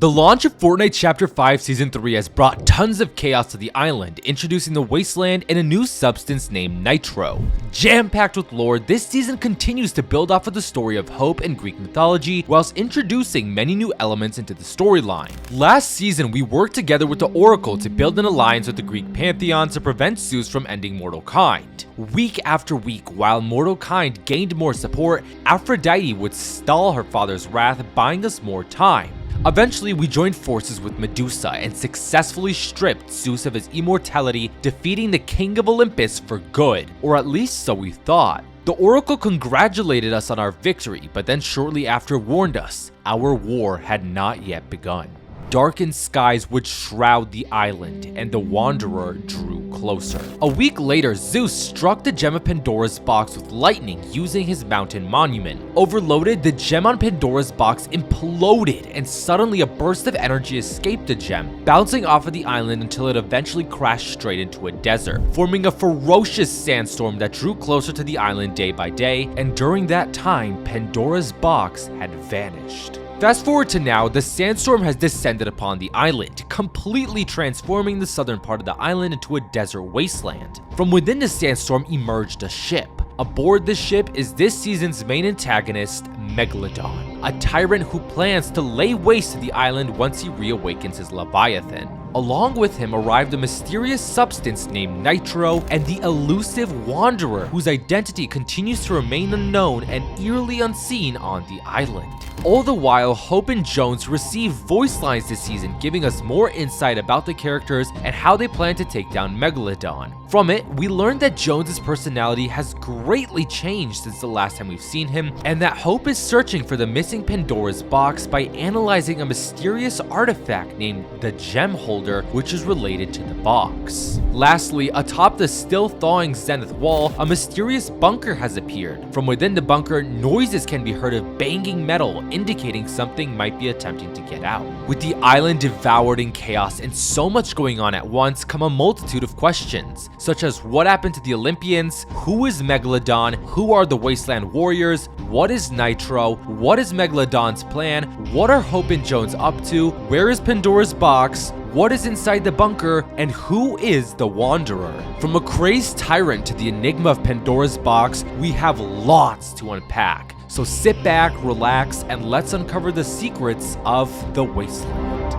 The launch of Fortnite Chapter 5 Season 3 has brought tons of chaos to the island, introducing the Wasteland and a new substance named Nitro. Jam-packed with lore, this season continues to build off of the story of hope and Greek mythology, whilst introducing many new elements into the storyline. Last season, we worked together with the Oracle to build an alliance with the Greek pantheon to prevent Zeus from ending mortal kind. Week after week, while mortal kind gained more support, Aphrodite would stall her father's wrath, buying us more time. Eventually, we joined forces with Medusa and successfully stripped Zeus of his immortality, defeating the King of Olympus for good, or at least so we thought. The Oracle congratulated us on our victory, but then shortly after warned us our war had not yet begun. Darkened skies would shroud the island, and the Wanderer drew closer. A week later, Zeus struck the gem of Pandora's box with lightning using his mountain monument. Overloaded, the gem on Pandora's box imploded, and suddenly a burst of energy escaped the gem, bouncing off of the island until it eventually crashed straight into a desert, forming a ferocious sandstorm that drew closer to the island day by day, and during that time, Pandora's box had vanished. Fast forward to now, the sandstorm has descended upon the island, completely transforming the southern part of the island into a desert wasteland. From within the sandstorm emerged a ship. Aboard the ship is this season's main antagonist, Megalo Don, a tyrant who plans to lay waste to the island once he reawakens his Leviathan. Along with him arrived a mysterious substance named Nitro and the elusive Wanderer, whose identity continues to remain unknown and eerily unseen on the island. All the while, Hope and Jones receive voice lines this season, giving us more insight about the characters and how they plan to take down Megalo Don. From it, we learned that Jones' personality has greatly changed since the last time we've seen him, and that Hope is searching for the missing Pandora's box by analyzing a mysterious artifact named the Gem Holder, which is related to the box. Lastly, atop the still thawing Zenith wall, a mysterious bunker has appeared. From within the bunker, noises can be heard of banging metal, indicating something might be attempting to get out. With the island devoured in chaos and so much going on at once, come a multitude of questions, such as what happened to the Olympians, who is Megalo Don, who are the Wasteland warriors, what is Nitro, what is Megalo Don's plan, what are Hope and Jones up to, where is Pandora's box, what is inside the bunker, and who is the Wanderer? From a crazed tyrant to the enigma of Pandora's box, we have lots to unpack. So sit back, relax, and let's uncover the secrets of the Wasteland.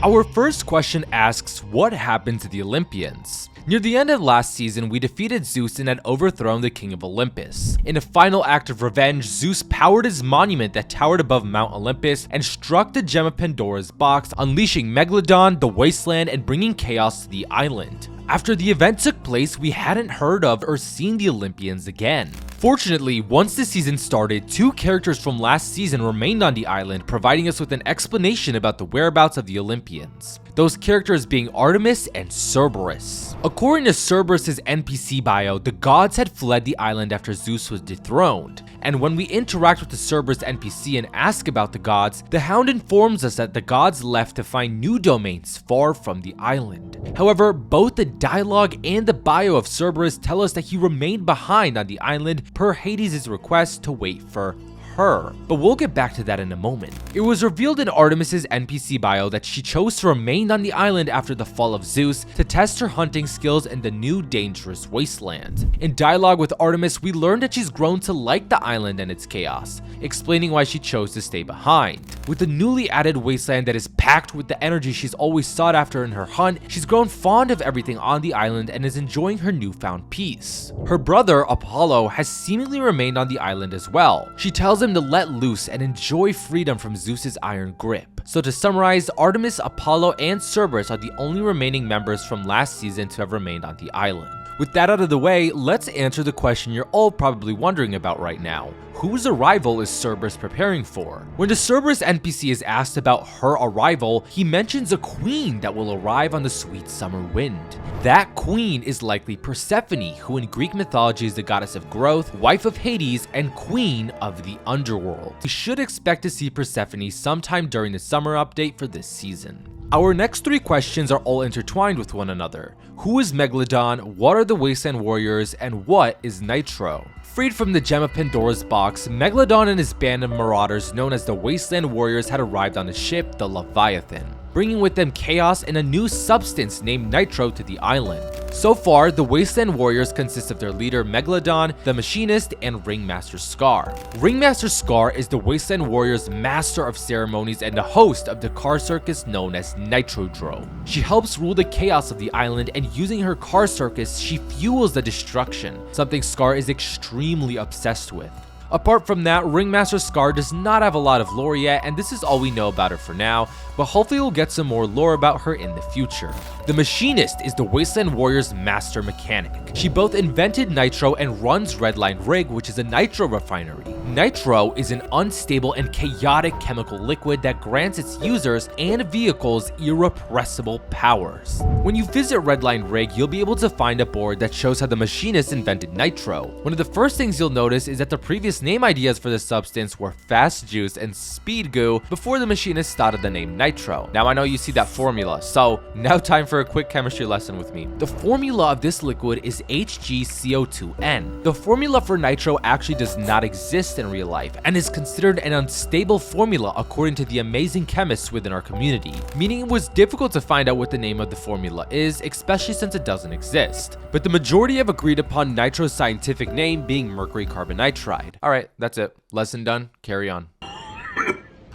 Our first question asks, what happened to the Olympians? Near the end of last season, we defeated Zeus and had overthrown the King of Olympus. In a final act of revenge, Zeus powered his monument that towered above Mount Olympus and struck the gem of Pandora's box, unleashing Megalo Don, the Wasteland, and bringing chaos to the island. After the event took place, we hadn't heard of or seen the Olympians again. Fortunately, once the season started, two characters from last season remained on the island, providing us with an explanation about the whereabouts of the Olympians. Those characters being Artemis and Cerberus. According to Cerberus' NPC bio, the gods had fled the island after Zeus was dethroned. And when we interact with the Cerberus NPC and ask about the gods, the Hound informs us that the gods left to find new domains far from the island. However, both the dialogue and the bio of Cerberus tell us that he remained behind on the island per Hades' request to wait for her, but we'll get back to that in a moment. It was revealed in Artemis' NPC bio that she chose to remain on the island after the fall of Zeus to test her hunting skills in the new dangerous wasteland. In dialogue with Artemis, we learned that she's grown to like the island and its chaos, explaining why she chose to stay behind. With the newly added wasteland that is packed with the energy she's always sought after in her hunt, she's grown fond of everything on the island and is enjoying her newfound peace. Her brother, Apollo, has seemingly remained on the island as well. She tells him to let loose and enjoy freedom from Zeus's iron grip. So to summarize, Artemis, Apollo, and Cerberus are the only remaining members from last season to have remained on the island. With that out of the way, let's answer the question you're all probably wondering about right now. Whose arrival is Cerberus preparing for? When the Cerberus NPC is asked about her arrival, he mentions a queen that will arrive on the sweet summer wind. That queen is likely Persephone, who in Greek mythology is the goddess of growth, wife of Hades, and queen of the underworld. We should expect to see Persephone sometime during the summer update for this season. Our next 3 questions are all intertwined with one another. Who is Megalo Don, what are the Wasteland Warriors, and what is Nitro? Freed from the gem of Pandora's box, Megalo Don and his band of marauders known as the Wasteland Warriors had arrived on a ship, the Leviathan, bringing with them chaos and a new substance named Nitro to the island. So far, the Wasteland Warriors consist of their leader Megalo Don, the Machinist, and Ringmaster Scar. Ringmaster Scar is the Wasteland Warriors' master of ceremonies and the host of the car circus known as Nitrodro. She helps rule the chaos of the island, and using her car circus, she fuels the destruction, something Scar is extremely obsessed with. Apart from that, Ringmaster Scar does not have a lot of lore yet, and this is all we know about her for now, but hopefully we'll get some more lore about her in the future. The Machinist is the Wasteland Warriors' master mechanic. She both invented Nitro and runs Redline Rig, which is a nitro refinery. Nitro is an unstable and chaotic chemical liquid that grants its users and vehicles irrepressible powers. When you visit Redline Rig, you'll be able to find a board that shows how the Machinist invented Nitro. One of the first things you'll notice is that the previous name ideas for the substance were Fast Juice and Speed Goo before the Machinist started the name Nitro. Now I know you see that formula, so now time for a quick chemistry lesson with me. The formula of this liquid is HgCO2n. The formula for Nitro actually does not exist in real life and is considered an unstable formula according to the amazing chemists within our community, meaning it was difficult to find out what the name of the formula is, especially since it doesn't exist. But the majority have agreed upon Nitro's scientific name being mercury carbonitride. Alright, that's it. Lesson done. Carry on.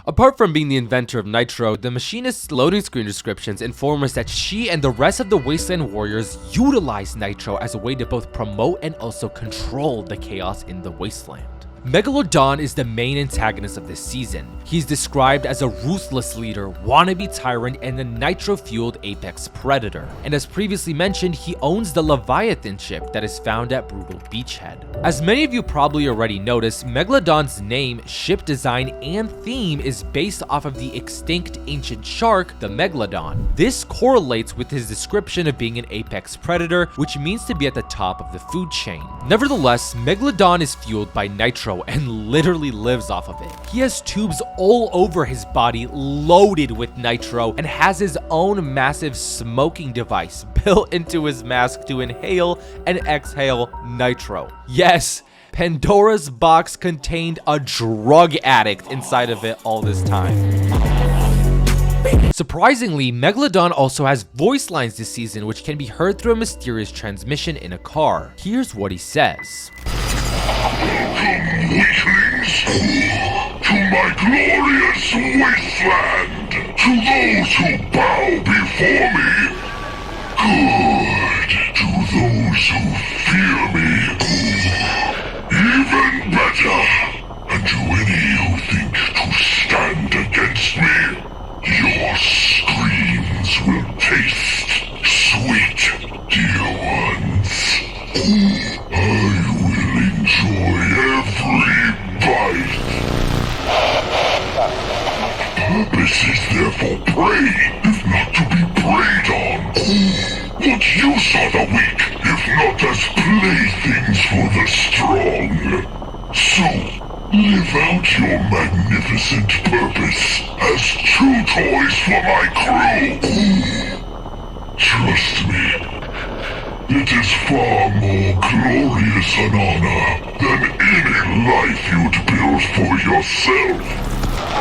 Apart from being the inventor of Nitro, the Machinist's loading screen descriptions inform us that she and the rest of the Wasteland Warriors utilize Nitro as a way to both promote and also control the chaos in the Wasteland. Megalo Don is the main antagonist of this season. He's described as a ruthless leader, wannabe tyrant, and a nitro-fueled apex predator. And as previously mentioned, he owns the Leviathan ship that is found at Brutal Beachhead. As many of you probably already noticed, Megalo Don's name, ship design, and theme is based off of the extinct ancient shark, the Megalodon. This correlates with his description of being an apex predator, which means to be at the top of the food chain. Nevertheless, Megalo Don is fueled by Nitro and literally lives off of it. He has tubes all over his body loaded with Nitro and has his own massive smoking device built into his mask to inhale and exhale Nitro. Yes, Pandora's box contained a drug addict inside of it all this time. Surprisingly, Megalo Don also has voice lines this season, which can be heard through a mysterious transmission in a car. Here's what he says. Welcome, weaklings, to my glorious wasteland. To those who bow before me, good. To those who fear me, even better. And to any who think to stand against me, your screams will taste sweet, dear ones. I will enjoy every bite. Purpose is therefore prey, if not to be preyed on. What use are the weak, if not as playthings for the strong? So, live out your magnificent purpose as true toys for my crew. Trust me. It is far more glorious an honor than any life you'd build for yourself. I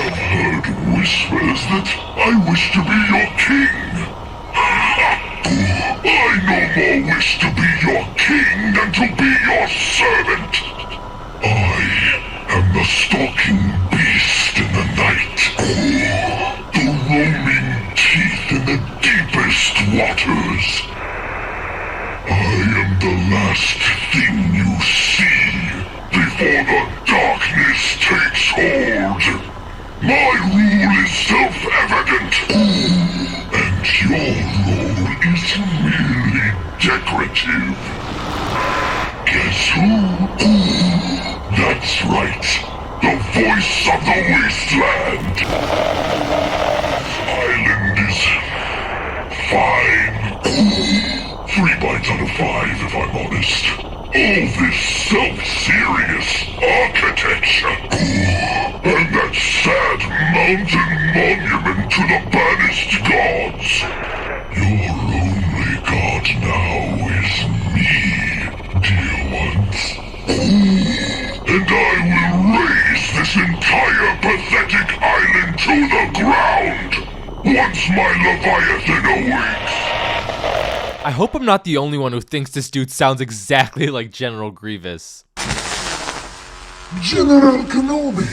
have heard whispers that I wish to be your king. I no more wish to be your king than to be your servant. I am the stalking beast in the night, the roaming teeth in the deepest waters. I am the last thing you see before the darkness takes hold. My rule is self-evident, and your role is merely decorative. Guess who? That's right, the voice of the Wasteland. Island is fine. 3 bites out of 5, if I'm honest. All this self-serious architecture, and that sad mountain monument to the banished gods. Your only god now is me, dear ones. And I will raise this entire pathetic island to the ground once my Leviathan awakes. I hope I'm not the only one who thinks this dude sounds exactly like General Grievous. General Kenobi.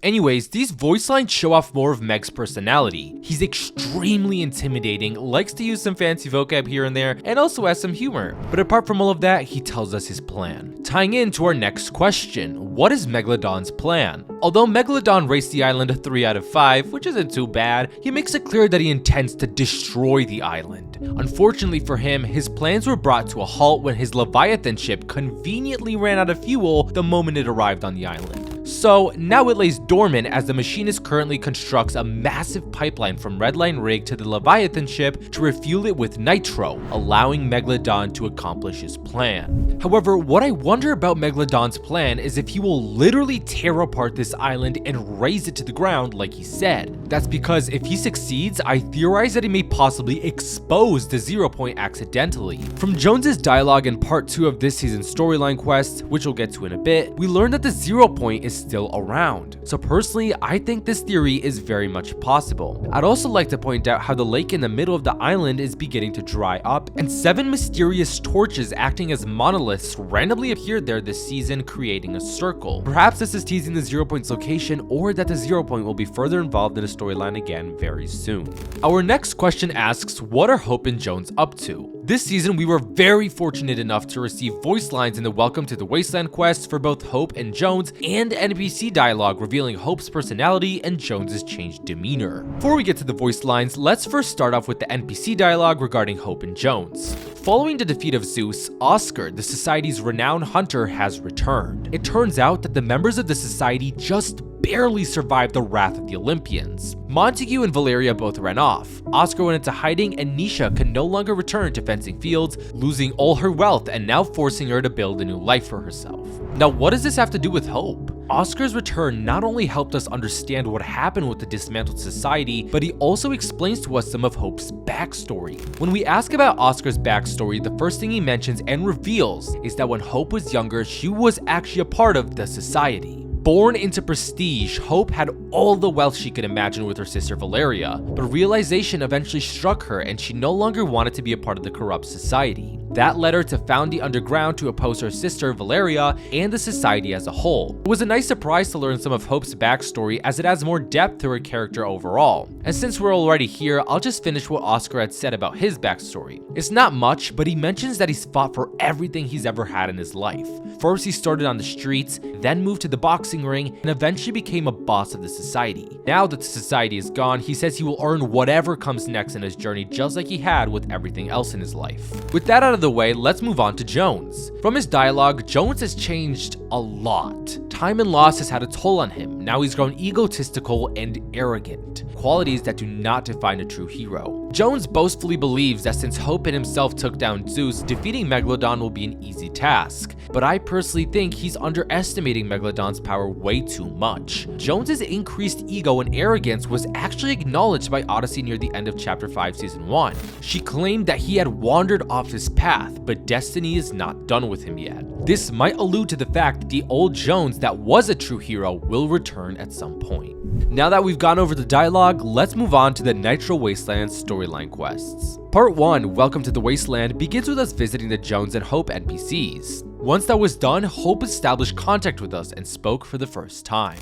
Anyways, these voice lines show off more of Meg's personality. He's extremely intimidating, likes to use some fancy vocab here and there, and also has some humor. But apart from all of that, he tells us his plan. Tying into our next question, what is Megalo Don's plan? Although Megalo Don rates the island a 3 out of 5, which isn't too bad, he makes it clear that he intends to destroy the island. Unfortunately for him, his plans were brought to a halt when his Leviathan ship conveniently ran out of fuel the moment it arrived on the island. So now it lays dormant as the machinist currently constructs a massive pipeline from Redline Rig to the Leviathan ship to refuel it with nitro, allowing Megalo Don to accomplish his plan. However, what I wonder about Megalo Don's plan is if he will literally tear apart this island and raze it to the ground like he said. That's because if he succeeds, I theorize that he may possibly expose the 0 Point accidentally. From Jones's dialogue in part 2 of this season's storyline quest, which we'll get to in a bit, we learn that the 0 Point is still around. So personally, I think this theory is very much possible. I'd also like to point out how the lake in the middle of the island is beginning to dry up, and 7 mysterious torches acting as monoliths randomly appeared there this season, creating a circle. Perhaps this is teasing the 0 Point's location, or that the 0 Point will be further involved in a storyline again very soon. Our next question asks, what are Hope and Jones up to? This season, we were very fortunate enough to receive voice lines in the Welcome to the Wasteland quest for both Hope and Jones, and NPC dialogue revealing Hope's personality and Jones's changed demeanor. Before we get to the voice lines, let's first start off with the NPC dialogue regarding Hope and Jones. Following the defeat of Zeus, Oscar, the society's renowned hunter, has returned. It turns out that the members of the society just barely survived the wrath of the Olympians. Montague and Valeria both ran off. Oscar went into hiding, and Nisha can no longer return to fencing fields, losing all her wealth and now forcing her to build a new life for herself. Now, what does this have to do with Hope? Oscar's return not only helped us understand what happened with the dismantled society, but he also explains to us some of Hope's backstory. When we ask about Oscar's backstory, the first thing he mentions and reveals is that when Hope was younger, she was actually a part of the society. Born into prestige, Hope had all the wealth she could imagine with her sister Valeria, but realization eventually struck her and she no longer wanted to be a part of the corrupt society. That led her to found the Underground to oppose her sister Valeria and the society as a whole. It was a nice surprise to learn some of Hope's backstory as it adds more depth to her character overall. And since we're already here, I'll just finish what Oscar had said about his backstory. It's not much, but he mentions that he's fought for everything he's ever had in his life. First he started on the streets, then moved to the boxing ring, and eventually became a boss of the society. Now that the society is gone, he says he will earn whatever comes next in his journey, just like he had with everything else in his life. With that out of the way, let's move on to Jones. From his dialogue, Jones has changed a lot. Time and loss has had a toll on him. Now he's grown egotistical and arrogant, qualities that do not define a true hero. Jones boastfully believes that since Hope and himself took down Zeus, defeating Megalo Don will be an easy task. But I personally think he's underestimating Megalo Don's power way too much. Jones's increased ego and arrogance was actually acknowledged by Odyssey near the end of Chapter 5 Season 1. She claimed that he had wandered off his path, but destiny is not done with him yet. This might allude to the fact that the old Jones that was a true hero will return at some point. Now that we've gone over the dialogue, let's move on to the Nitro Wasteland storyline quests. Part 1, Welcome to the Wasteland, begins with us visiting the Jones and Hope NPCs. Once that was done, Hope established contact with us and spoke for the first time.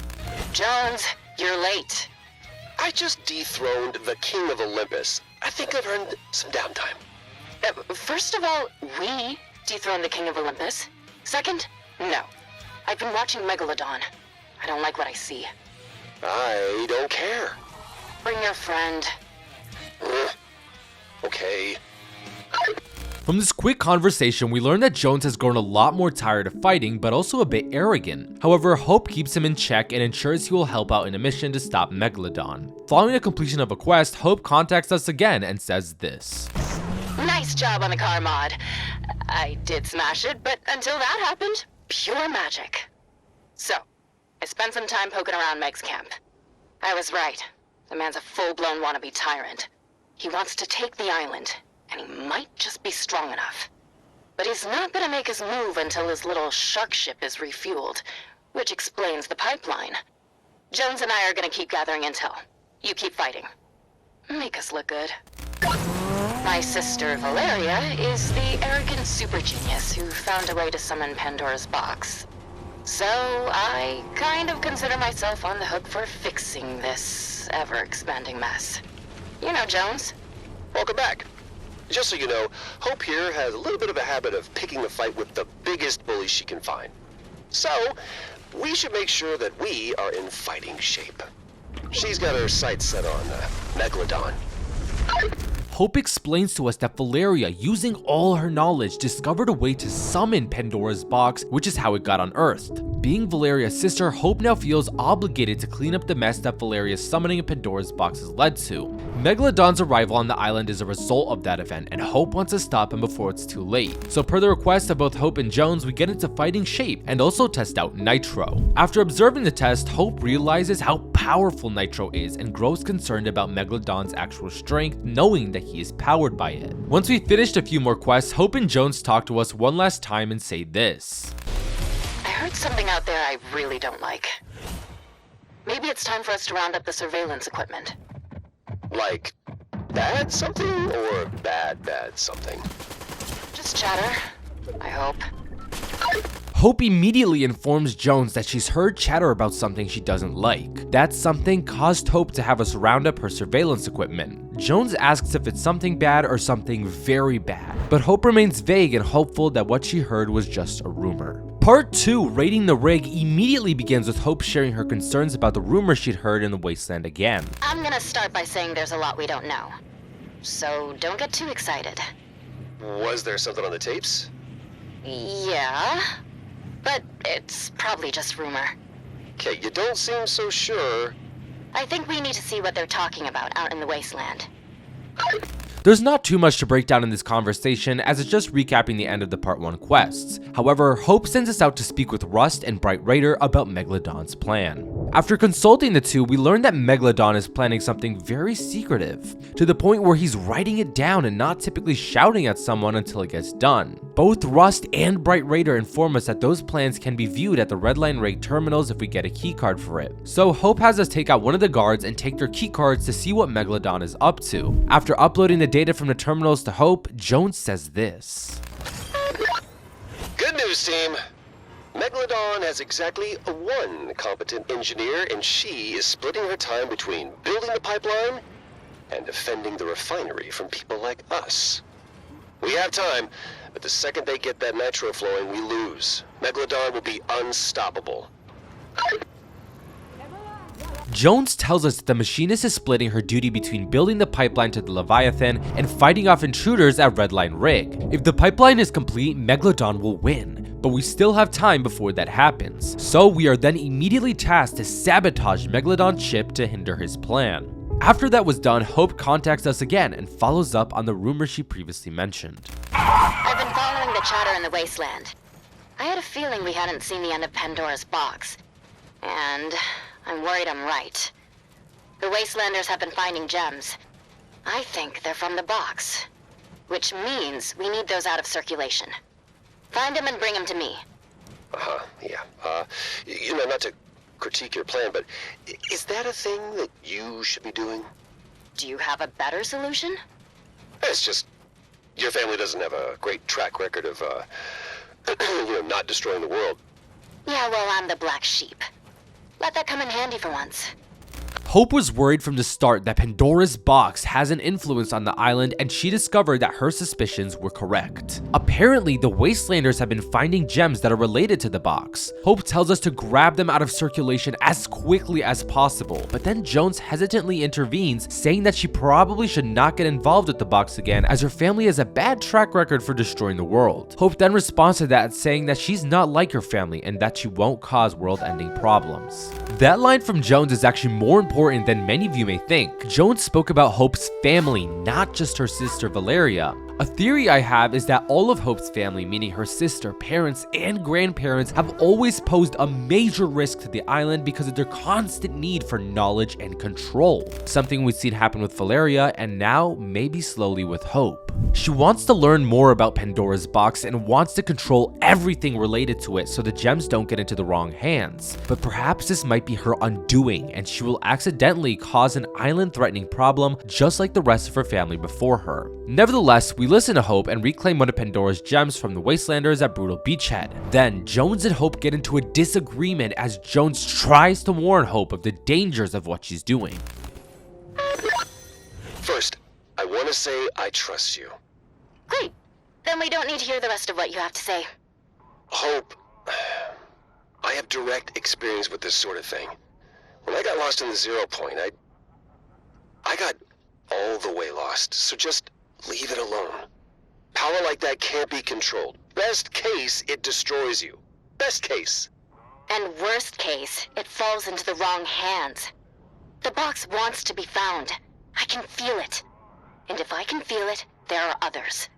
Jones, you're late. I just dethroned the King of Olympus. I think I've earned some downtime. First of all, we dethroned the King of Olympus. Second, no. I've been watching Megalo Don. I don't like what I see. I don't care. Bring your friend. Okay. From this quick conversation, we learn that Jones has grown a lot more tired of fighting, but also a bit arrogant. However, Hope keeps him in check and ensures he will help out in a mission to stop Megalo Don. Following the completion of a quest, Hope contacts us again and says this. Nice job on the car mod. I did smash it, but until that happened, pure magic. So, I spent some time poking around Meg's camp. I was right. The man's a full-blown wannabe tyrant. He wants to take the island, and he might just be strong enough. But he's not gonna make his move until his little shark ship is refueled, which explains the pipeline. Jones and I are gonna keep gathering intel. You keep fighting. Make us look good. My sister, Valeria, is the arrogant super genius who found a way to summon Pandora's box. So, I kind of consider myself on the hook for fixing this ever-expanding mess. You know Jones. Welcome back. Just so you know, Hope here has a little bit of a habit of picking a fight with the biggest bully she can find. So, we should make sure that we are in fighting shape. She's got her sights set on Megalo Don. Hope explains to us that Valeria, using all her knowledge, discovered a way to summon Pandora's box, which is how it got unearthed. Being Valeria's sister, Hope now feels obligated to clean up the mess that Valeria's summoning of Pandora's box has led to. Megalo Don's arrival on the island is a result of that event, and Hope wants to stop him before it's too late. So per the request of both Hope and Jones, we get into fighting shape and also test out Nitro. After observing the test, Hope realizes how powerful Nitro is and grows concerned about Megalo Don's actual strength, knowing that he is powered by it. Once we finished a few more quests, Hope and Jones talk to us one last time and say this. I heard something out there I really don't like. Maybe it's time for us to round up the surveillance equipment. Like, bad something or bad something? Just chatter, I hope. Hope immediately informs Jones that she's heard chatter about something she doesn't like. That something caused Hope to have us round up her surveillance equipment. Jones asks if it's something bad or something very bad, but Hope remains vague and hopeful that what she heard was just a rumor. Part 2, Raiding the Rig, immediately begins with Hope sharing her concerns about the rumor she'd heard in the Wasteland again. I'm gonna start by saying there's a lot we don't know. So don't get too excited. Was there something on the tapes? Yeah, but it's probably just rumor. Okay, you don't seem so sure. I think we need to see what they're talking about out in the Wasteland. There's not too much to break down in this conversation, as it's just recapping the end of the Part 1 quests. However, Hope sends us out to speak with Rust and Bright Raider about Megalo Don's plan. After consulting the two, we learn that Megalo Don is planning something very secretive, to the point where he's writing it down and not typically shouting at someone until it gets done. Both Rust and Bright Raider inform us that those plans can be viewed at the Red Line Rig terminals if we get a keycard for it. So Hope has us take out one of the guards and take their keycards to see what Megalo Don is up to. After uploading the data from the terminals to Hope, Jones says this. Good news, team. Megalo Don has exactly one competent engineer, and she is splitting her time between building the pipeline and defending the refinery from people like us. We have time, but the second they get that nitro flowing, we lose. Megalo Don will be unstoppable. Jones tells us that the machinist is splitting her duty between building the pipeline to the Leviathan and fighting off intruders at Red Line Rig. If the pipeline is complete, Megalo Don will win, but we still have time before that happens. So we are then immediately tasked to sabotage Megalo Don's ship to hinder his plan. After that was done, Hope contacts us again and follows up on the rumor she previously mentioned. I've been following the chatter in the Wasteland. I had a feeling we hadn't seen the end of Pandora's box. And I'm worried I'm right. The Wastelanders have been finding gems. I think they're from the box. Which means we need those out of circulation. Find them and bring them to me. Yeah. You know, not to critique your plan, but is that a thing that you should be doing? Do you have a better solution? It's just, your family doesn't have a great track record of, not destroying the world. Yeah, well, I'm the black sheep. Let that come in handy for once. Hope was worried from the start that Pandora's box has an influence on the island, and she discovered that her suspicions were correct. Apparently, the Wastelanders have been finding gems that are related to the box. Hope tells us to grab them out of circulation as quickly as possible, but then Jones hesitantly intervenes, saying that she probably should not get involved with the box again, as her family has a bad track record for destroying the world. Hope then responds to that, saying that she's not like her family and that she won't cause world-ending problems. That line from Jones is actually more important than many of you may think. Jones spoke about Hope's family, not just her sister Valeria. A theory I have is that all of Hope's family, meaning her sister, parents, and grandparents, have always posed a major risk to the island because of their constant need for knowledge and control. Something we've seen happen with Valeria, and now maybe slowly with Hope. She wants to learn more about Pandora's box and wants to control everything related to it so the gems don't get into the wrong hands. But perhaps this might be her undoing, and she will accidentally cause an island-threatening problem just like the rest of her family before her. Nevertheless, we listen to Hope and reclaim one of Pandora's gems from the Wastelanders at Brutal Beachhead. Then, Jones and Hope get into a disagreement as Jones tries to warn Hope of the dangers of what she's doing. First, I want to say I trust you. Great. Then we don't need to hear the rest of what you have to say. Hope, I have direct experience with this sort of thing. When I got lost in the 0 point, I got all the way lost, so just leave it alone. Power like that can't be controlled. Best case, it destroys you. Best case. And worst case, it falls into the wrong hands. The box wants to be found. I can feel it. And if I can feel it, there are others.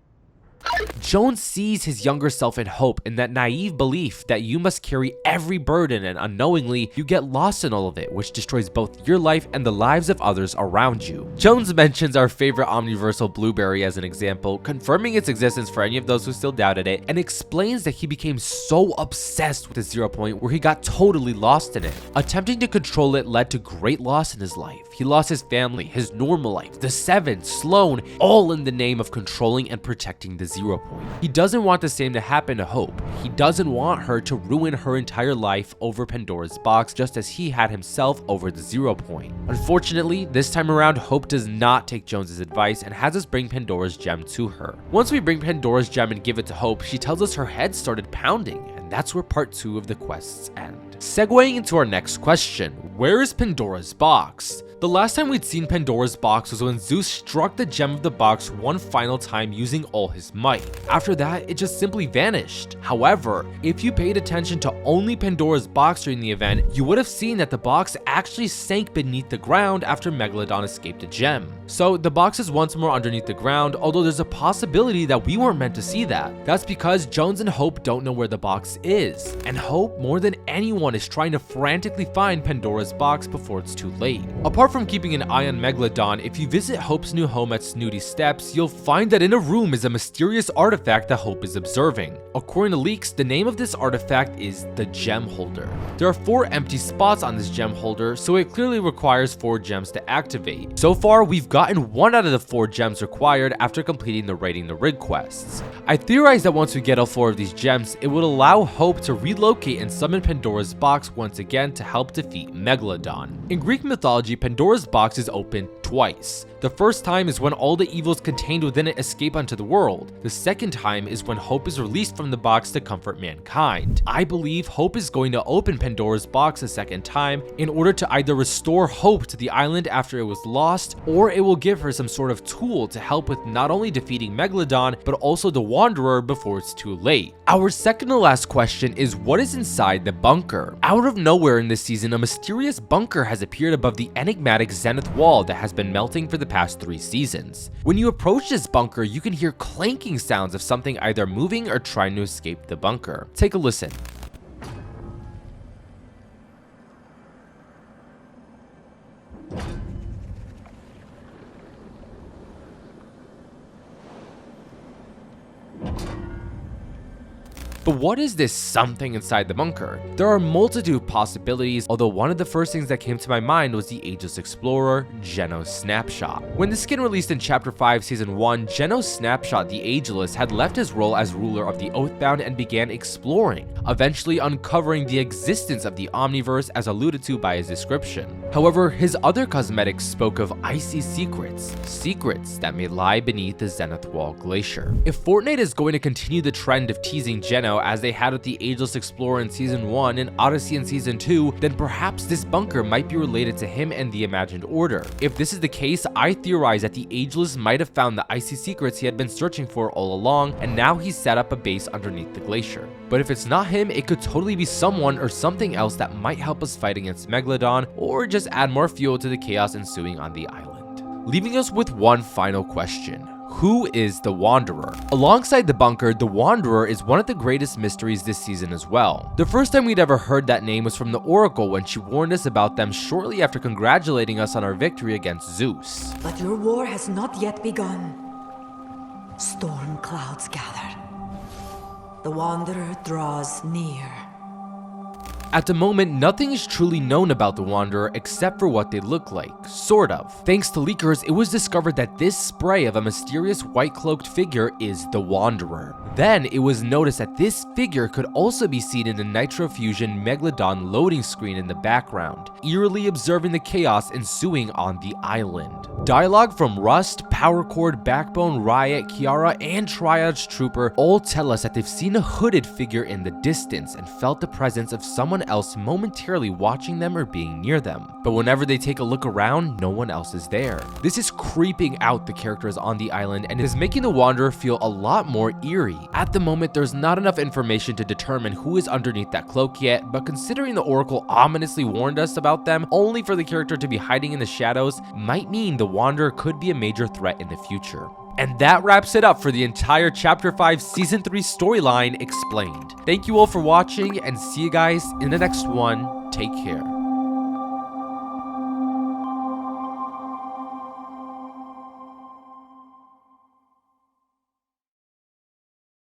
Jones sees his younger self in Hope in that naive belief that you must carry every burden, and unknowingly, you get lost in all of it, which destroys both your life and the lives of others around you. Jones mentions our favorite omniversal blueberry as an example, confirming its existence for any of those who still doubted it, and explains that he became so obsessed with the 0 point where he got totally lost in it. Attempting to control it led to great loss in his life. He lost his family, his normal life, the Seven, Sloane, all in the name of controlling and protecting the 0 point. He doesn't want the same to happen to Hope. He doesn't want her to ruin her entire life over Pandora's box, just as he had himself over the 0 point. Unfortunately, this time around, Hope does not take Jones's advice and has us bring Pandora's gem to her. Once we bring Pandora's gem and give it to Hope, she tells us her head started pounding, and that's where part 2 of the quests end. Segueing into our next question, where is Pandora's box? The last time we'd seen Pandora's box was when Zeus struck the gem of the box one final time using all his might. After that, it just simply vanished. However, if you paid attention to only Pandora's box during the event, you would have seen that the box actually sank beneath the ground after Megalo Don escaped the gem. So the box is once more underneath the ground, although there's a possibility that we weren't meant to see that. That's because Jones and Hope don't know where the box is, and Hope, more than anyone, is trying to frantically find Pandora's box before it's too late. Apart from keeping an eye on Megalo Don, if you visit Hope's new home at Snooty Steps, you'll find that in a room is a mysterious artifact that Hope is observing. According to leaks, the name of this artifact is the Gem Holder. There are 4 empty spots on this gem holder, so it clearly requires 4 gems to activate. So far, we've gotten 1 out of the 4 gems required after completing the Raiding the Rig quests. I theorize that once we get all 4 of these gems, it would allow Hope to relocate and summon Pandora's box once again to help defeat Megalo Don. In Greek mythology, Pandora's box is opened twice. The first time is when all the evils contained within it escape onto the world. The second time is when Hope is released from the box to comfort mankind. I believe Hope is going to open Pandora's box a second time in order to either restore Hope to the island after it was lost, or it will give her some sort of tool to help with not only defeating Megalo Don, but also the Wanderer before it's too late. Our second to last question is, what is inside the bunker? Out of nowhere in this season, a mysterious bunker has appeared above the enigmatic Zenith Wall that has been melting for the past 3 seasons. When you approach this bunker, you can hear clanking sounds of something either moving or trying to escape the bunker. Take a listen. But what is this something inside the bunker? There are a multitude of possibilities, although one of the first things that came to my mind was the Ageless Explorer, Geno's Snapshot. When the skin released in Chapter 5, Season 1, Geno's Snapshot, the Ageless, had left his role as ruler of the Oathbound and began exploring, eventually uncovering the existence of the Omniverse as alluded to by his description. However, his other cosmetics spoke of icy secrets, secrets that may lie beneath the Zenith Wall Glacier. If Fortnite is going to continue the trend of teasing Geno as they had with the Ageless Explorer in Season 1 and Odyssey in Season 2, then perhaps this bunker might be related to him and the Imagined Order. If this is the case, I theorize that the Ageless might have found the icy secrets he had been searching for all along, and now he's set up a base underneath the glacier. But if it's not him, it could totally be someone or something else that might help us fight against Megalo Don, or just add more fuel to the chaos ensuing on the island. Leaving us with one final question. Who is the Wanderer? Alongside the bunker, the Wanderer is one of the greatest mysteries this season as well. The first time we'd ever heard that name was from the Oracle when she warned us about them shortly after congratulating us on our victory against Zeus. But your war has not yet begun. Storm clouds gather. The Wanderer draws near. At the moment, nothing is truly known about the Wanderer except for what they look like, sort of. Thanks to leakers, it was discovered that this spray of a mysterious white-cloaked figure is the Wanderer. Then, it was noticed that this figure could also be seen in the Nitro Fusion Megalo Don loading screen in the background, eerily observing the chaos ensuing on the island. Dialogue from Rust, Power Chord, Backbone, Riot, Kiara, and Triad's Trooper all tell us that they've seen a hooded figure in the distance and felt the presence of someone else momentarily watching them or being near them. But whenever they take a look around, no one else is there. This is creeping out the characters on the island and is making the Wanderer feel a lot more eerie. At the moment, there's not enough information to determine who is underneath that cloak yet, but considering the Oracle ominously warned us about them only for the character to be hiding in the shadows might mean the Wanderer could be a major threat in the future. And that wraps it up for the entire Chapter 5 Season 3 storyline explained. Thank you all for watching and see you guys in the next one. Take care.